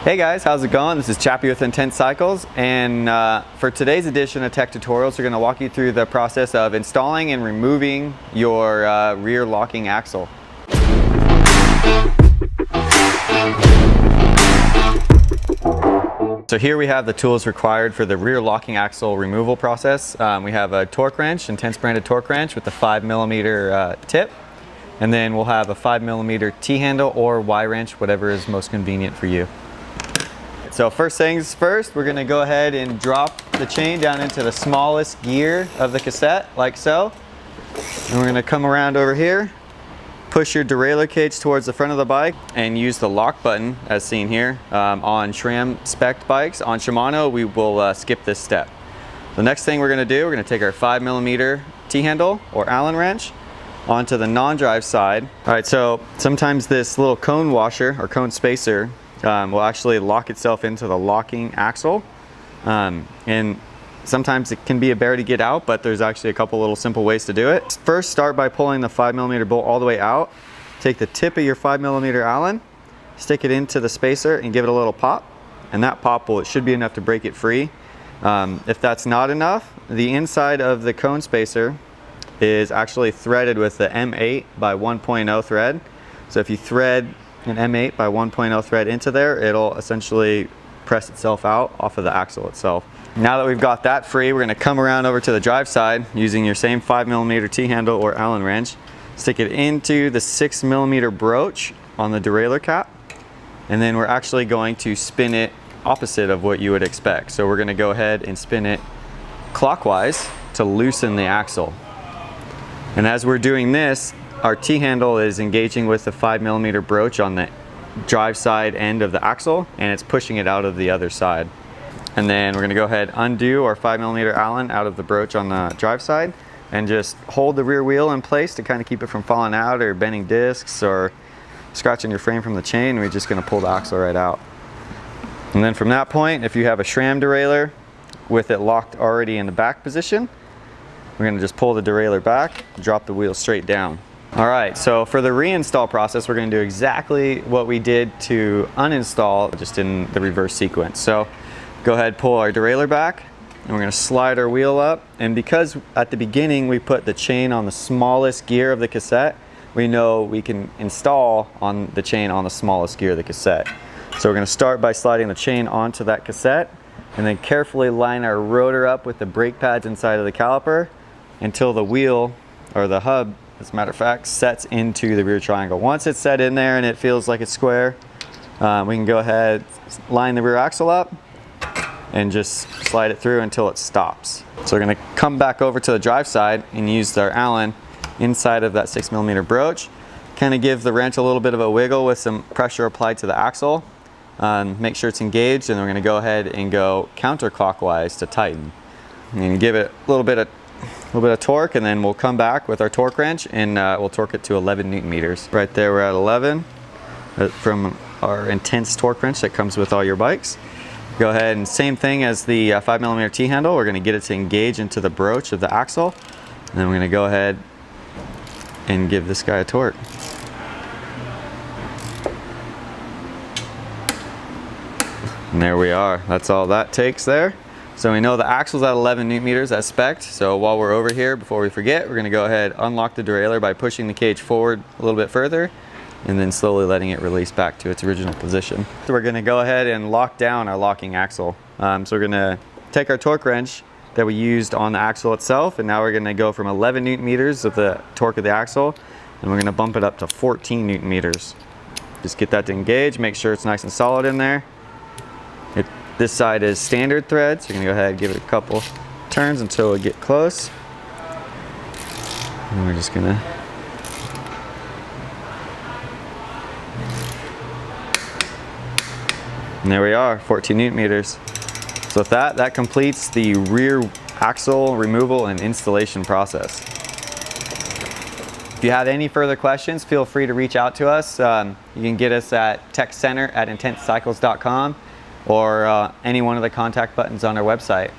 Hey guys, how's it going? This is Chappie with Untitled Cycles, and for today's edition of Tech Tutorials, we're going to walk you through the process of installing and removing your rear locking axle. So here we have the tools required for the rear locking axle removal process. We have a torque wrench, Intense branded torque wrench with a 5mm tip, and then we'll have a 5mm T-handle or Y-wrench, whatever is most convenient for you. So first things first, we're going to go ahead and drop the chain down into the smallest gear of the cassette, like so. And we're going to come around over here, push your derailleur cage towards the front of the bike, and use the lock button as seen here. On SRAM spec bikes, on Shimano, we will skip this step. The next thing we're going to do, we're going to take our 5mm T-handle or Allen wrench onto the non-drive side. All right, so sometimes this little cone washer or cone spacer will actually lock itself into the locking axle, and sometimes it can be a bear to get out, but there's actually a couple little simple ways to do it. First, start by pulling the 5mm bolt all the way out. Take the tip of your 5mm Allen, stick it into the spacer and give it a little pop, and that pop it should be enough to break it free. If that's not enough, the inside of the cone spacer is actually threaded with the M8 by 1.0 thread. So if you thread an M8 by 1.0 thread into there, it'll essentially press itself out off of the axle itself. Now that we've got that free, we're going to come around over to the drive side using your same 5mm T-handle or Allen wrench. Stick it into the 6mm broach on the derailleur cap, and then we're actually going to spin it opposite of what you would expect. So we're going to go ahead and spin it clockwise to loosen the axle. And as we're doing this, our T-handle is engaging with the 5mm broach on the drive side end of the axle, and it's pushing it out of the other side. And then we're going to go ahead and undo our 5mm Allen out of the broach on the drive side and just hold the rear wheel in place to kind of keep it from falling out or bending discs or scratching your frame from the chain. We're just going to pull the axle right out. And then from that point, if you have a SRAM derailleur with it locked already in the back position, we're going to just pull the derailleur back, drop the wheel straight down. All right, so for the reinstall process, we're going to do exactly what we did to uninstall, just in the reverse sequence. So go ahead, pull our derailleur back, and we're going to slide our wheel up. And because at the beginning we put the chain on the smallest gear of the cassette, we know we can install on the chain on the smallest gear of the cassette. So we're going to start by sliding the chain onto that cassette, and then carefully line our rotor up with the brake pads inside of the caliper until the wheel, or the hub, as a matter of fact, sets into the rear triangle. Once it's set in there and it feels like it's square, we can go ahead, line the rear axle up, and just slide it through until it stops. So we're going to come back over to the drive side and use our Allen inside of that 6mm broach. Kind of give the wrench a little bit of a wiggle with some pressure applied to the axle. Make sure it's engaged, and we're going to go ahead and go counterclockwise to tighten. And give it a little bit of torque, and then we'll come back with our torque wrench and we'll torque it to 11 Newton meters. Right there, we're at 11 from our intense torque wrench that comes with all your bikes. Go ahead and same thing as the 5mm T-handle, we're going to get it to engage into the broach of the axle, and then we're going to go ahead and give this guy a torque. And there we are. That's all that takes there. So we know the axle's at 11 Newton meters as spec'd. So while we're over here, before we forget, we're going to go ahead, unlock the derailleur by pushing the cage forward a little bit further, and then slowly letting it release back to its original position. So we're going to go ahead and lock down our locking axle. So we're going to take our torque wrench that we used on the axle itself, and now we're going to go from 11 Newton meters of the torque of the axle, and we're going to bump it up to 14 Newton meters. Just get that to engage, make sure it's nice and solid in there. This side is standard thread, so you're going to go ahead and give it a couple turns until we get close. And we're just going to and there we are, 14 Newton meters. So with that, that completes the rear axle removal and installation process. If you have any further questions, feel free to reach out to us. You can get us at techcenter@intentcycles.com or any one of the contact buttons on our website.